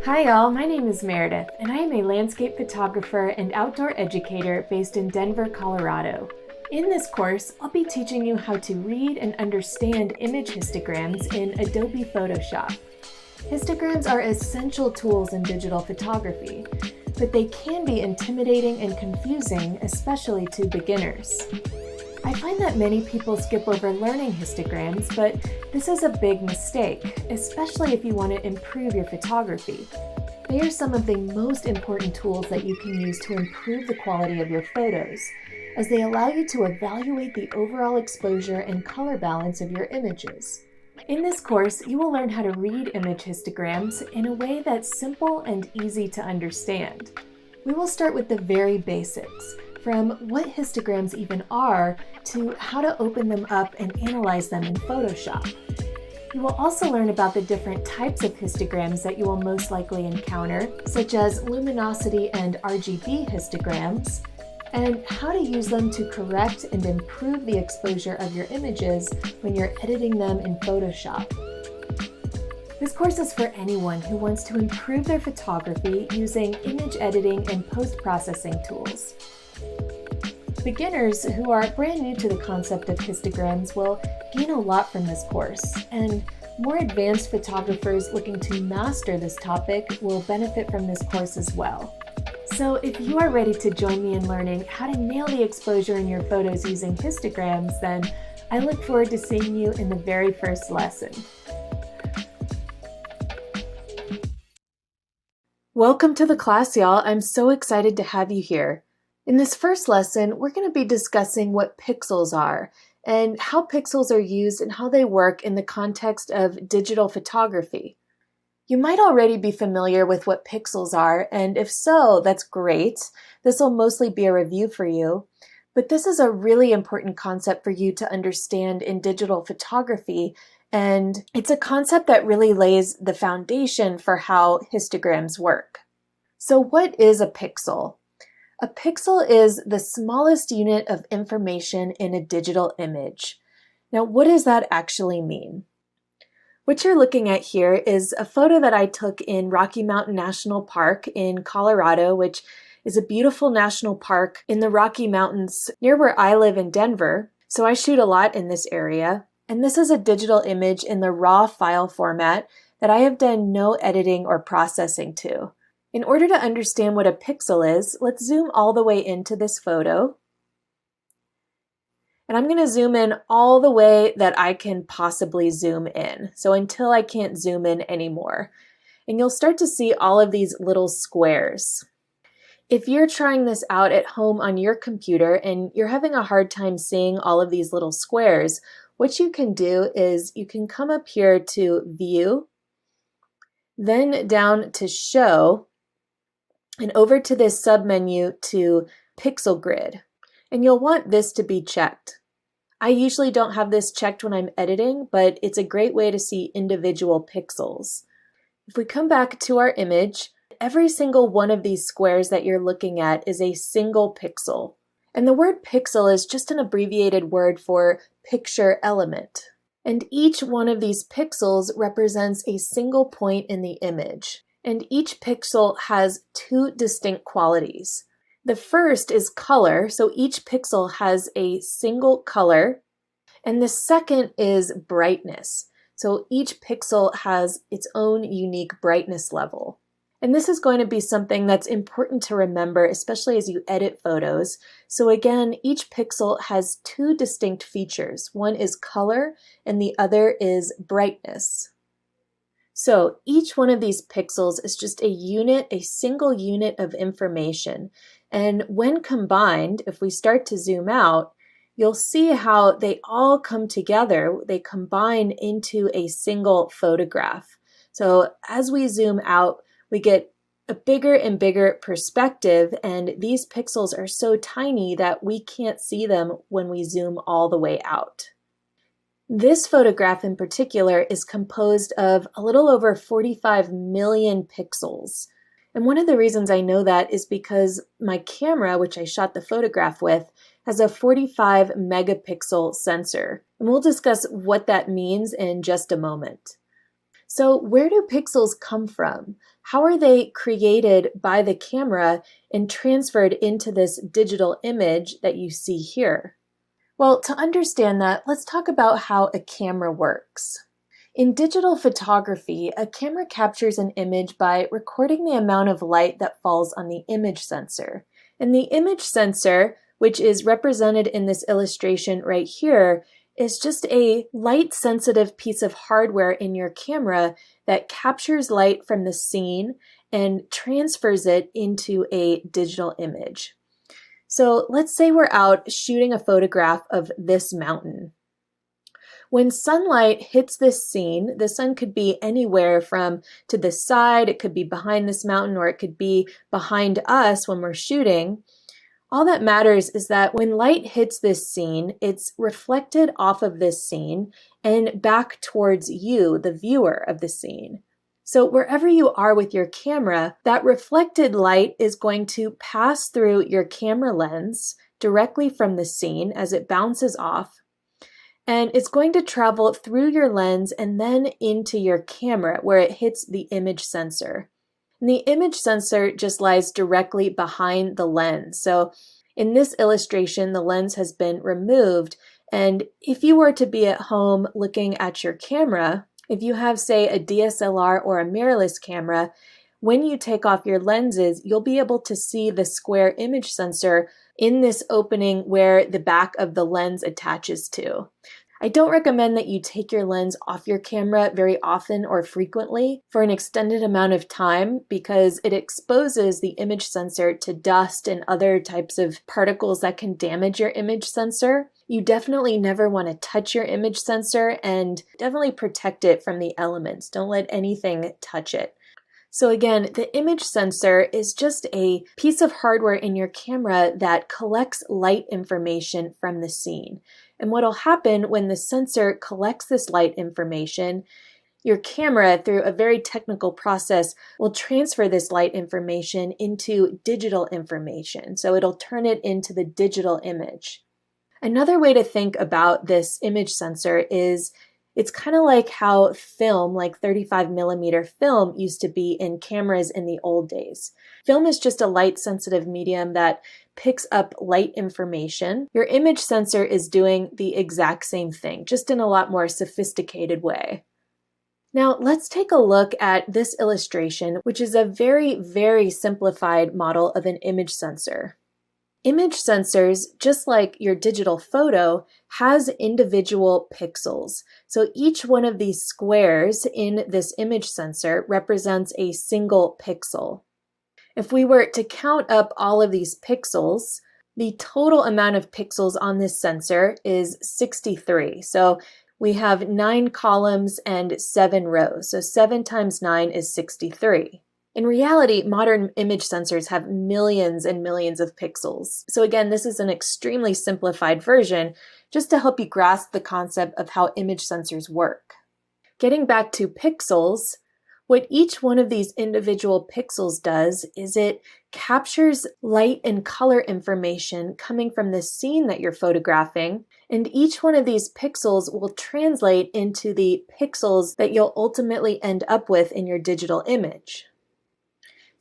Hi y'all, my name is Meredith, and I am a landscape photographer and outdoor educator based in Denver, Colorado. In this course, I'll be teaching you how to read and understand image histograms in Adobe Photoshop. Histograms are essential tools in digital photography, but they can be intimidating and confusing, especially to beginners. I find that many people skip over learning histograms, but this is a big mistake, especially if you want to improve your photography. They are some of the most important tools that you can use to improve the quality of your photos, as they allow you to evaluate the overall exposure and color balance of your images. In this course, you will learn how to read image histograms in a way that's simple and easy to understand. We will start with the very basics, from what histograms even are to how to open them up and analyze them in Photoshop. You will also learn about the different types of histograms that you will most likely encounter, such as luminosity and RGB histograms, and how to use them to correct and improve the exposure of your images when you're editing them in Photoshop. This course is for anyone who wants to improve their photography using image editing and post-processing tools. Beginners who are brand new to the concept of histograms will gain a lot from this course, and more advanced photographers looking to master this topic will benefit from this course as well. So if you are ready to join me in learning how to nail the exposure in your photos using histograms, then I look forward to seeing you in the very first lesson. Welcome to the class, y'all. I'm so excited to have you here. In this first lesson, we're going to be discussing what pixels are and how pixels are used and how they work in the context of digital photography. You might already be familiar with what pixels are, and if so, that's great. This will mostly be a review for you, but this is a really important concept for you to understand in digital photography, and it's a concept that really lays the foundation for how histograms work. So what is a pixel? A pixel is the smallest unit of information in a digital image. Now, what does that actually mean? What you're looking at here is a photo that I took in Rocky Mountain National Park in Colorado, which is a beautiful national park in the Rocky Mountains near where I live in Denver. So I shoot a lot in this area. And this is a digital image in the raw file format that I have done no editing or processing to. In order to understand what a pixel is, let's zoom all the way into this photo. And I'm going to zoom in all the way that I can possibly zoom in, so until I can't zoom in anymore. And you'll start to see all of these little squares. If you're trying this out at home on your computer and you're having a hard time seeing all of these little squares, what you can do is you can come up here to View, then down to Show, and over to this submenu to Pixel Grid. And you'll want this to be checked. I usually don't have this checked when I'm editing, but it's a great way to see individual pixels. If we come back to our image, every single one of these squares that you're looking at is a single pixel. And the word pixel is just an abbreviated word for picture element. And each one of these pixels represents a single point in the image. And each pixel has two distinct qualities. The first is color, so each pixel has a single color. And the second is brightness. So each pixel has its own unique brightness level. And this is going to be something that's important to remember, especially as you edit photos. So again, each pixel has two distinct features. One is color and the other is brightness. So each one of these pixels is just a unit, a single unit of information. And when combined, if we start to zoom out, you'll see how they all come together. They combine into a single photograph. So as we zoom out, we get a bigger and bigger perspective, and these pixels are so tiny that we can't see them when we zoom all the way out. This photograph in particular is composed of a little over 45 million pixels. And one of the reasons I know that is because my camera, which I shot the photograph with, has a 45 megapixel sensor. And we'll discuss what that means in just a moment. So where do pixels come from? How are they created by the camera and transferred into this digital image that you see here? Well, to understand that, let's talk about how a camera works. In digital photography, a camera captures an image by recording the amount of light that falls on the image sensor. And the image sensor, which is represented in this illustration right here, is just a light-sensitive piece of hardware in your camera that captures light from the scene and transfers it into a digital image. So let's say we're out shooting a photograph of this mountain. When sunlight hits this scene, the sun could be anywhere from to the side, it could be behind this mountain, or it could be behind us when we're shooting. All that matters is that when light hits this scene, it's reflected off of this scene and back towards you, the viewer of the scene. So wherever you are with your camera, that reflected light is going to pass through your camera lens directly from the scene as it bounces off, and it's going to travel through your lens and then into your camera where it hits the image sensor. And the image sensor just lies directly behind the lens. So in this illustration, the lens has been removed. And if you were to be at home looking at your camera, if you have, say, a DSLR or a mirrorless camera, when you take off your lenses, you'll be able to see the square image sensor in this opening where the back of the lens attaches to. I don't recommend that you take your lens off your camera very often or frequently for an extended amount of time because it exposes the image sensor to dust and other types of particles that can damage your image sensor. You definitely never want to touch your image sensor and definitely protect it from the elements. Don't let anything touch it. So again, the image sensor is just a piece of hardware in your camera that collects light information from the scene. And what'll happen when the sensor collects this light information, your camera, through a very technical process, will transfer this light information into digital information. So it'll turn it into the digital image. Another way to think about this image sensor is it's kind of like how film, like 35 millimeter film, used to be in cameras in the old days. Film is just a light-sensitive medium that picks up light information. Your image sensor is doing the exact same thing, just in a lot more sophisticated way. Now, let's take a look at this illustration, which is a very, very simplified model of an image sensor. Image sensors, just like your digital photo, has individual pixels. So each one of these squares in this image sensor represents a single pixel. If we were to count up all of these pixels, the total amount of pixels on this sensor is 63. So we have 9 columns and 7 rows. So 7 times 9 is 63. In reality, modern image sensors have millions and millions of pixels. So again, this is an extremely simplified version just to help you grasp the concept of how image sensors work. Getting back to pixels, what each one of these individual pixels does is it captures light and color information coming from the scene that you're photographing, and each one of these pixels will translate into the pixels that you'll ultimately end up with in your digital image.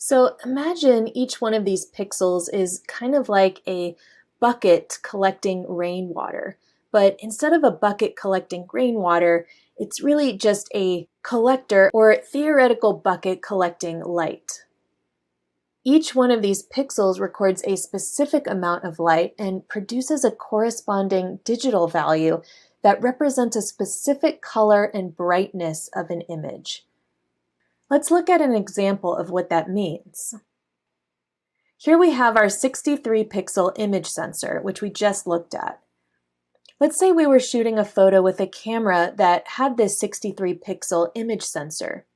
So imagine each one of these pixels is kind of like a bucket collecting rainwater. But instead of a bucket collecting rainwater, it's really just a collector or theoretical bucket collecting light. Each one of these pixels records a specific amount of light and produces a corresponding digital value that represents a specific color and brightness of an image. Let's look at an example of what that means. Here we have our 63 pixel image sensor, which we just looked at. Let's say we were shooting a photo with a camera that had this 63 pixel image sensor.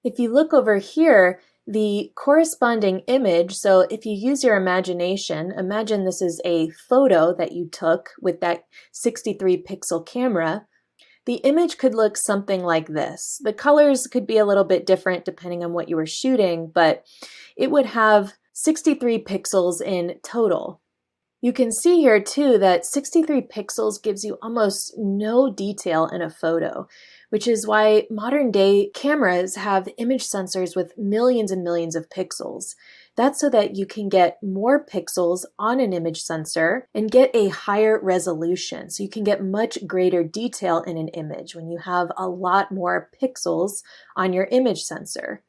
If you look over here, the corresponding image, so if you use your imagination, imagine this is a photo that you took with that 63 pixel camera. The image could look something like this. The colors could be a little bit different depending on what you were shooting, but it would have 63 pixels in total. You can see here too that 63 pixels gives you almost no detail in a photo. which is why modern day cameras have image sensors with millions and millions of pixels. That's so that you can get more pixels on an image sensor and get a higher resolution. So you can get much greater detail in an image when you have a lot more pixels on your image sensor.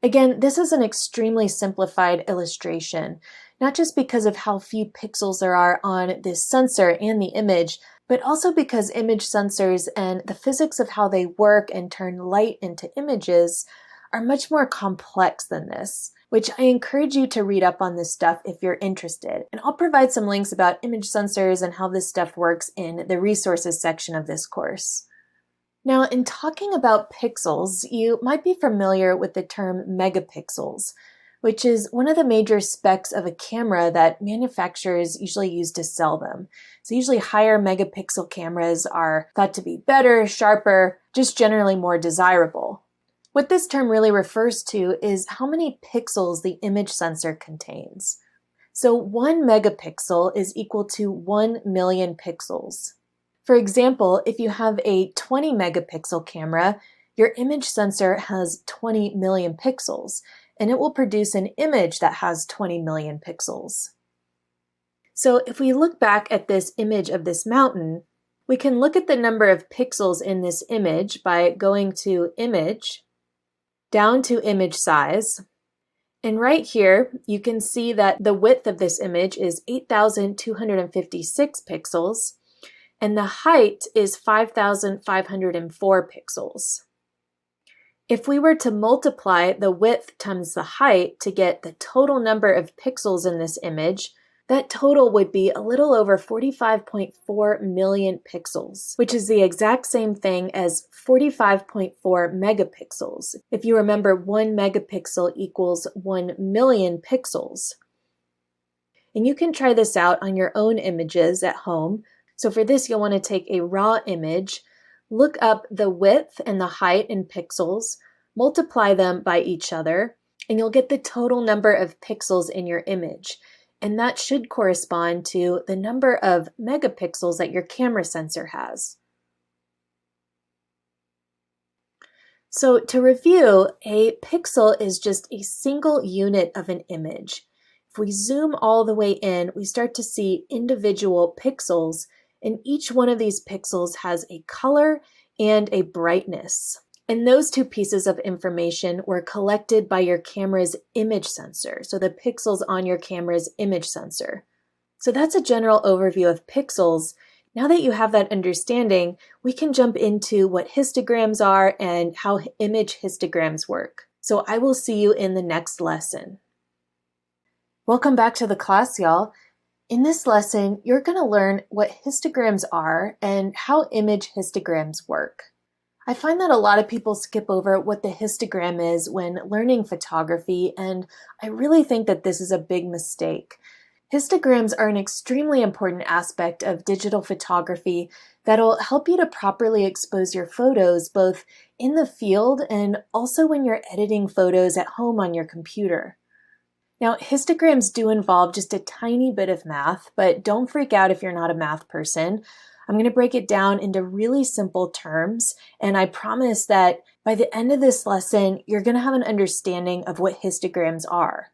Again, this is an extremely simplified illustration, not just because of how few pixels there are on this sensor and the image, but also because image sensors and the physics of how they work and turn light into images are much more complex than this, which I encourage you to read up on this stuff if you're interested. And I'll provide some links about image sensors and how this stuff works in the resources section of this course. Now, in talking about pixels, you might be familiar with the term megapixels, which is one of the major specs of a camera that manufacturers usually use to sell them. So usually higher megapixel cameras are thought to be better, sharper, just generally more desirable. What this term really refers to is how many pixels the image sensor contains. So 1 megapixel is equal to 1 million pixels. For example, if you have a 20 megapixel camera, your image sensor has 20 million pixels, and it will produce an image that has 20 million pixels. So if we look back at this image of this mountain, we can look at the number of pixels in this image by going to Image, down to Image Size, and right here you can see that the width of this image is 8,256 pixels, and the height is 5,504 pixels. If we were to multiply the width times the height to get the total number of pixels in this image, that total would be a little over 45.4 million pixels, which is the exact same thing as 45.4 megapixels. If you remember, 1 megapixel equals 1 million pixels. And you can try this out on your own images at home. So for this, you'll want to take a raw image, look up the width and the height in pixels, multiply them by each other, and you'll get the total number of pixels in your image. And that should correspond to the number of megapixels that your camera sensor has. So to review, a pixel is just a single unit of an image. If we zoom all the way in, we start to see individual pixels, and each one of these pixels has a color and a brightness. And those two pieces of information were collected by your camera's image sensor, so the pixels on your camera's image sensor. So that's a general overview of pixels. Now that you have that understanding, we can jump into what histograms are and how image histograms work. So I will see you in the next lesson. Welcome back to the class, y'all. In this lesson, you're going to learn what histograms are and how image histograms work. I find that a lot of people skip over what the histogram is when learning photography, and I really think that this is a big mistake. Histograms are an extremely important aspect of digital photography that'll help you to properly expose your photos both in the field and also when you're editing photos at home on your computer. Now, histograms do involve just a tiny bit of math, but don't freak out if you're not a math person. I'm going to break it down into really simple terms, and I promise that by the end of this lesson, you're going to have an understanding of what histograms are.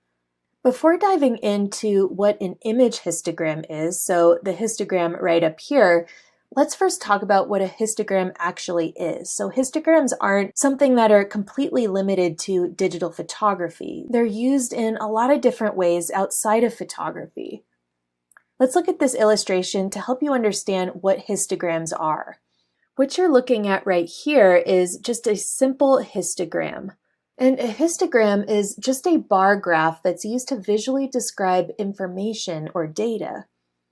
Before diving into what an image histogram is, so the histogram right up here, let's first talk about what a histogram actually is. So histograms aren't something that are completely limited to digital photography. They're used in a lot of different ways outside of photography. Let's look at this illustration to help you understand what histograms are. What you're looking at right here is just a simple histogram. And a histogram is just a bar graph that's used to visually describe information or data.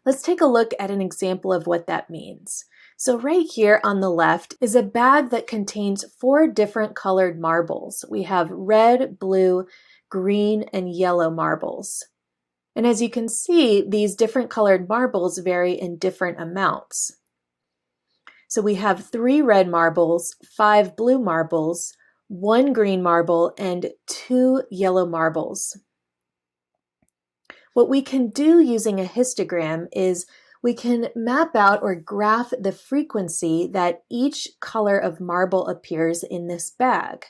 Let's take a look at an example of what that means. So right here on the left is a bag that contains 4 different colored marbles. We have red, blue, green, and yellow marbles. And as you can see, these different colored marbles vary in different amounts. So we have 3 red marbles, 5 blue marbles, 1 green marble, and 2 yellow marbles. What we can do using a histogram is we can map out or graph the frequency that each color of marble appears in this bag.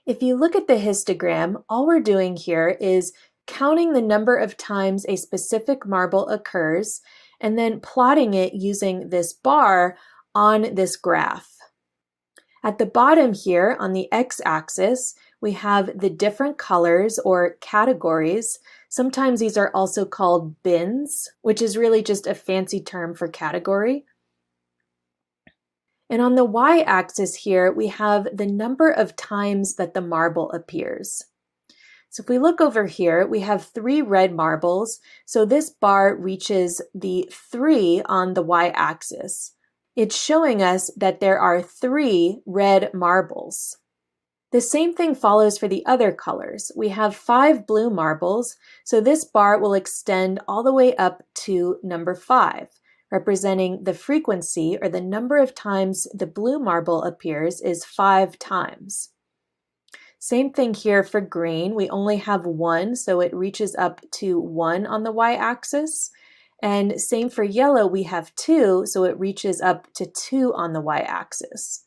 If you look at the histogram, all we're doing here is counting the number of times a specific marble occurs and then plotting it using this bar on this graph. At the bottom here on the x-axis, we have the different colors or categories. Sometimes these are also called bins, which is really just a fancy term for category. And on the y-axis here, we have the number of times that the marble appears. So if we look over here, we have 3 red marbles. So this bar reaches the 3 on the y-axis. It's showing us that there are 3 red marbles. The same thing follows for the other colors. We have 5 blue marbles, so this bar will extend all the way up to number 5, representing the frequency or the number of times the blue marble appears is 5 times. Same thing here for green. We only have 1, so it reaches up to 1 on the y-axis. And same for yellow, we have 2, so it reaches up to 2 on the y-axis.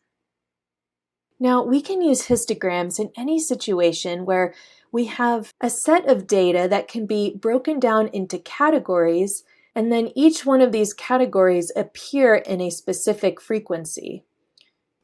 Now, we can use histograms in any situation where we have a set of data that can be broken down into categories, and then each one of these categories appear in a specific frequency.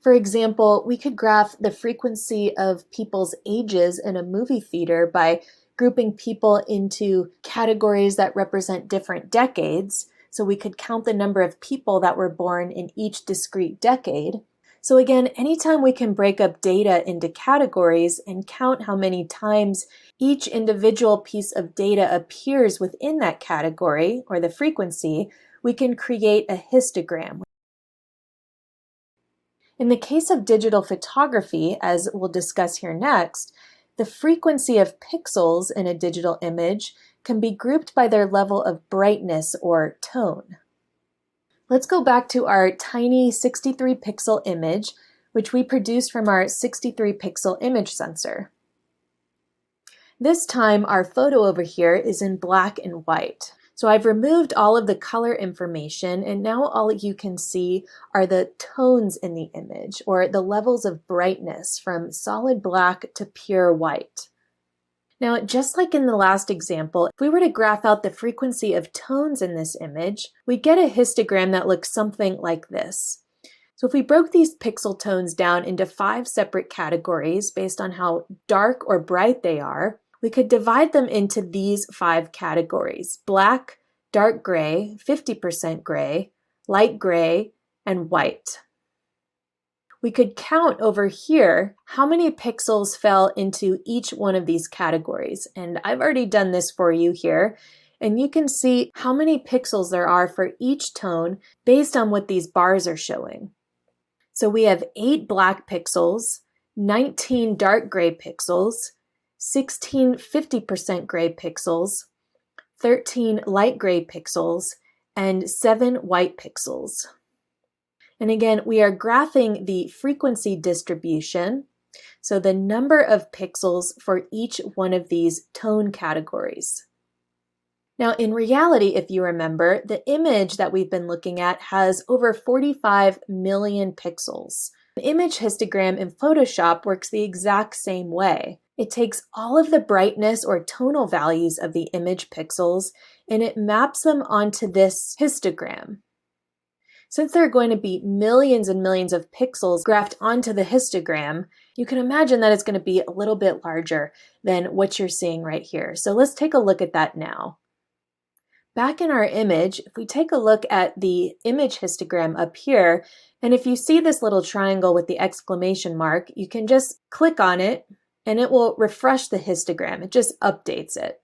For example, we could graph the frequency of people's ages in a movie theater by grouping people into categories that represent different decades. So we could count the number of people that were born in each discrete decade. So again, anytime we can break up data into categories and count how many times each individual piece of data appears within that category or the frequency, we can create a histogram. In the case of digital photography, as we'll discuss here next, the frequency of pixels in a digital image can be grouped by their level of brightness or tone. Let's go back to our tiny 63 pixel image, which we produced from our 63 pixel image sensor. This time our photo over here is in black and white. So I've removed all of the color information, and now all you can see are the tones in the image, or the levels of brightness from solid black to pure white. Now, just like in the last example, if we were to graph out the frequency of tones in this image, we get a histogram that looks something like this. So if we broke these pixel tones down into 5 separate categories based on how dark or bright they are, we could divide them into these 5 categories: black, dark gray, 50% gray, light gray, and white. We could count over here how many pixels fell into each one of these categories. And I've already done this for you here. And you can see how many pixels there are for each tone based on what these bars are showing. So we have 8 black pixels, 19 dark gray pixels, 16 50% gray pixels, 13 light gray pixels, and 7 white pixels. And again, we are graphing the frequency distribution, so the number of pixels for each one of these tone categories. Now, in reality, if you remember, the image that we've been looking at has over 45 million pixels. The image histogram in Photoshop works the exact same way. It takes all of the brightness or tonal values of the image pixels and it maps them onto this histogram. Since there are going to be millions and millions of pixels graphed onto the histogram, you can imagine that it's going to be a little bit larger than what you're seeing right here. So let's take a look at that now. Back in our image, if we take a look at the image histogram up here, and if you see this little triangle with the exclamation mark, you can just click on it and it will refresh the histogram. It just updates it.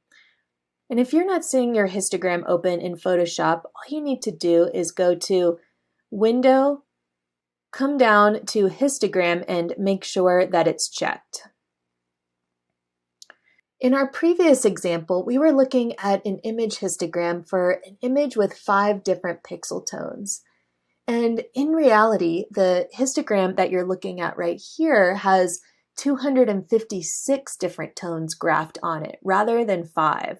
And if you're not seeing your histogram open in Photoshop, all you need to do is go to Window, come down to Histogram and make sure that it's checked. In our previous example, we were looking at an image histogram for an image with 5 different pixel tones. And in reality, the histogram that you're looking at right here has 256 different tones graphed on it rather than 5.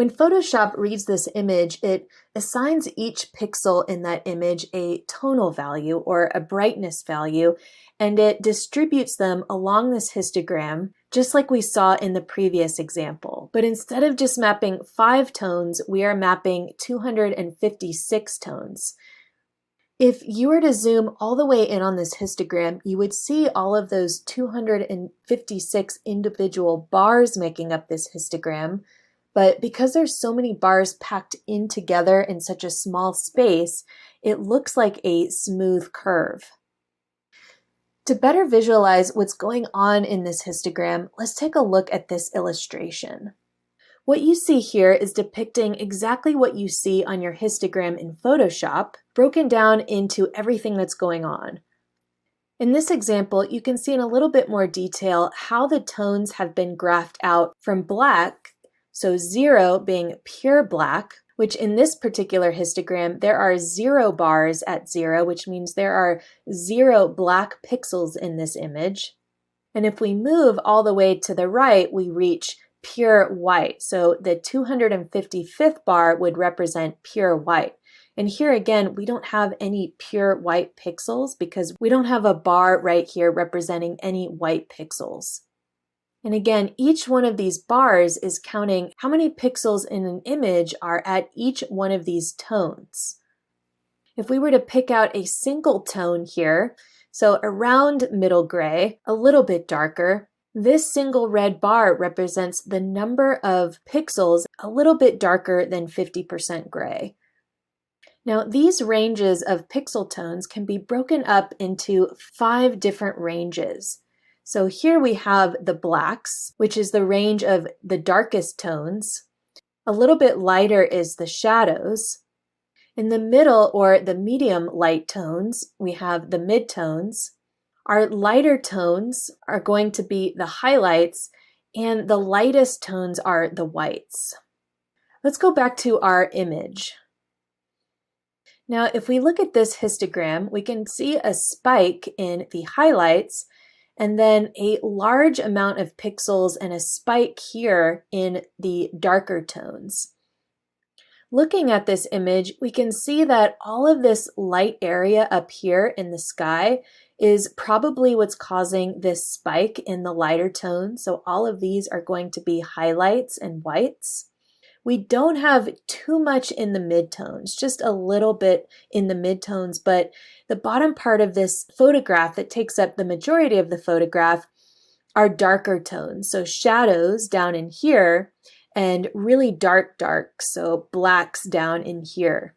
When Photoshop reads this image, it assigns each pixel in that image a tonal value or a brightness value, and it distributes them along this histogram, just like we saw in the previous example. But instead of just mapping 5 tones, we are mapping 256 tones. If you were to zoom all the way in on this histogram, you would see all of those 256 individual bars making up this histogram. But because there's so many bars packed in together in such a small space, it looks like a smooth curve. To better visualize what's going on in this histogram, let's take a look at this illustration. What you see here is depicting exactly what you see on your histogram in Photoshop, broken down into everything that's going on. In this example, you can see in a little bit more detail how the tones have been graphed out from black, so 0 being pure black, which in this particular histogram, there are 0 bars at 0, which means there are 0 black pixels in this image. And if we move all the way to the right, we reach pure white. So the 255th bar would represent pure white. And here again, we don't have any pure white pixels because we don't have a bar right here representing any white pixels. And again, each one of these bars is counting how many pixels in an image are at each one of these tones. If we were to pick out a single tone here, so around middle gray, a little bit darker, this single red bar represents the number of pixels a little bit darker than 50% gray. Now, these ranges of pixel tones can be broken up into 5 different ranges. So here we have the blacks, which is the range of the darkest tones. A little bit lighter is the shadows. In the middle or the medium light tones, we have the midtones. Our lighter tones are going to be the highlights, and the lightest tones are the whites. Let's go back to our image. Now, if we look at this histogram, we can see a spike in the highlights and then a large amount of pixels and a spike here in the darker tones. Looking at this image, we can see that all of this light area up here in the sky is probably what's causing this spike in the lighter tones. So all of these are going to be highlights and whites. We don't have too much in the midtones, just a little bit in the midtones, but the bottom part of this photograph that takes up the majority of the photograph are darker tones. So shadows down in here and really dark, so blacks down in here.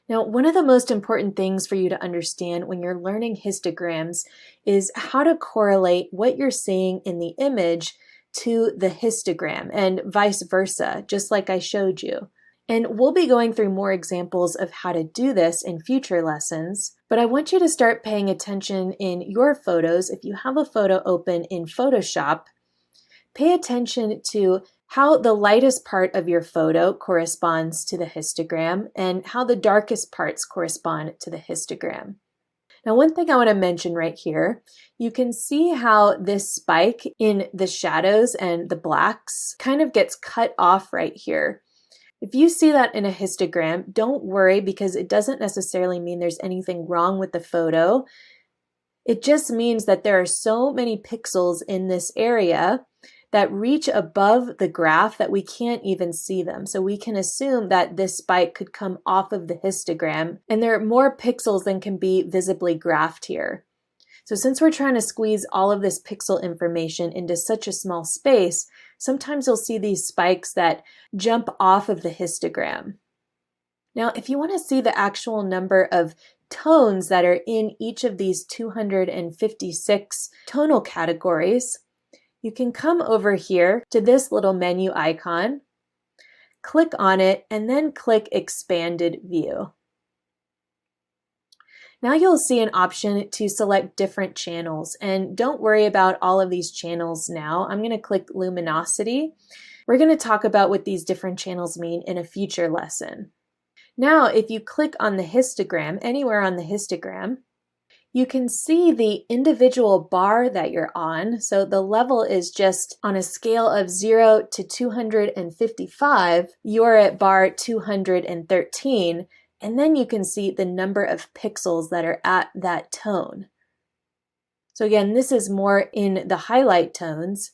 Now, one of the most important things for you to understand when you're learning histograms is how to correlate what you're seeing in the image to the histogram and vice versa, just like I showed you. And we'll be going through more examples of how to do this in future lessons, but I want you to start paying attention in your photos. If you have a photo open in Photoshop, pay attention to how the lightest part of your photo corresponds to the histogram and how the darkest parts correspond to the histogram. Now, one thing I want to mention right here, you can see how this spike in the shadows and the blacks kind of gets cut off right here. If you see that in a histogram, don't worry because it doesn't necessarily mean there's anything wrong with the photo. It just means that there are so many pixels in this area that reach above the graph that we can't even see them. So we can assume that this spike could come off of the histogram, and there are more pixels than can be visibly graphed here. So since we're trying to squeeze all of this pixel information into such a small space, sometimes you'll see these spikes that jump off of the histogram. Now, if you want to see the actual number of tones that are in each of these 256 tonal categories, you can come over here to this little menu icon, click on it, and then click Expanded View. Now you'll see an option to select different channels, and don't worry about all of these channels now. I'm going to click Luminosity. We're going to talk about what these different channels mean in a future lesson. Now, if you click on the histogram, anywhere on the histogram, you can see the individual bar that you're on. So the level is just on a scale of 0 to 255, you're at bar 213, and then you can see the number of pixels that are at that tone. So again, this is more in the highlight tones.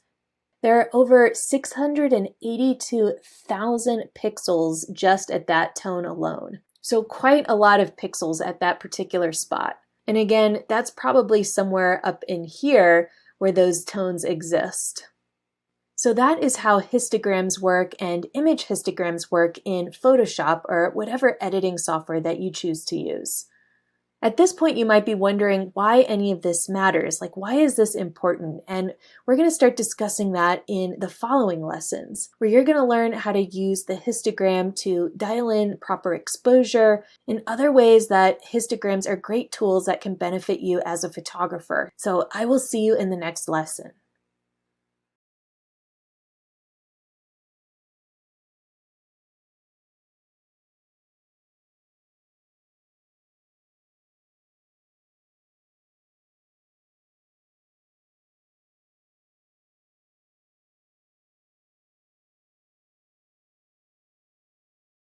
There are over 682,000 pixels just at that tone alone. So quite a lot of pixels at that particular spot. And again, that's probably somewhere up in here where those tones exist. So that is how histograms work and image histograms work in Photoshop or whatever editing software that you choose to use. At this point, you might be wondering why any of this matters. Like, why is this important? And we're going to start discussing that in the following lessons, where you're going to learn how to use the histogram to dial in proper exposure and other ways that histograms are great tools that can benefit you as a photographer. So I will see you in the next lesson.